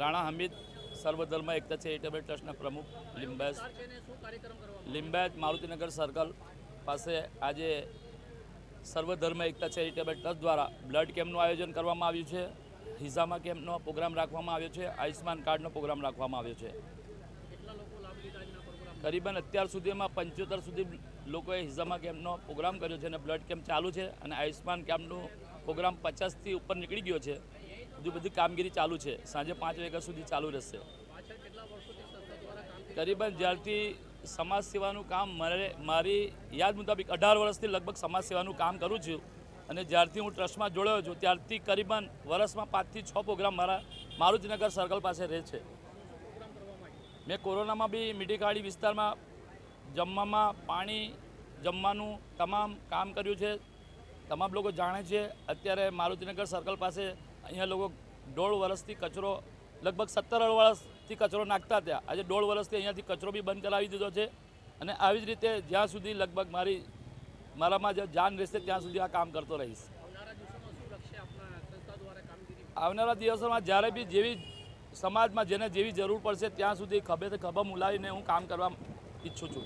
રાણા હમીદ સર્વધર્મ એકતા ચેરિટેબલ ટ્રસ્ટના પ્રમુખ લિંબાયત મારુતિનગર સર્કલ પાસે આજે સર્વધર્મ એકતા ચેરિટેબલ ટ્રસ્ટ દ્વારા બ્લડ કેમ્પનું આયોજન કરવામાં આવ્યું છે। હિઝામા કેમ્પનો પ્રોગ્રામ રાખવામાં આવ્યો છે। આયુષ્માન કાર્ડનો પ્રોગ્રામ રાખવામાં આવ્યો છે। કરીબન અત્યાર સુધીમાં 75 સુધી લોકોએ હિઝામા કેમ્પનો પ્રોગ્રામ કર્યો છે અને બ્લડ કેમ્પ ચાલુ છે અને આયુષ્માન કેમ્પનો પ્રોગ્રામ 50થી ઉપર નીકળી ગયો છે। બધી કામગીરી ચાલુ છે। સાંજે 5 વાગ્યા સુધી ચાલુ રહેશે। કરીબન જ્યારથી સમાજ સેવાનું કામ મારી યાદ મુતાબિક 18 વર્ષથી લગભગ સમાજ સેવાનું કામ કરું છું અને જ્યારથી હું ટ્રસ્ટમાં જોડાયો છું ત્યારથી કરીબન વર્ષમાં 5 થી 6 પ્રોગ્રામ મારા મારુતિનગર સર્કલ પાસે રહે છે। મેં કોરોનામાં બી મીઠીખાડી વિસ્તારમાં જમવામાં પાણી જમવાનું તમામ કામ કર્યું છે। તમામ લોકો જાણે છે। અત્યારે મારુતિનગર સર્કલ પાસે અહીંયા લોકો 1.5 વર્ષથી કચરો લગભગ 17 વર્ષથી કચરો નાખતા હતા। આજે 1.5 વર્ષથી અહીંયાથી કચરો બી બંધ કરાવી દીધો છે અને આવી જ રીતે જ્યાં સુધી લગભગ મારામાં જે જાન રહેશે ત્યાં સુધી આ કામ કરતો રહીશ। આવનારા દિવસોમાં જ્યારે બી જેવી સમાજમાં જેને જેવી જરૂર પડશે ત્યાં સુધી ખભે મિલાવીને હું કામ કરવા ઈચ્છું છું।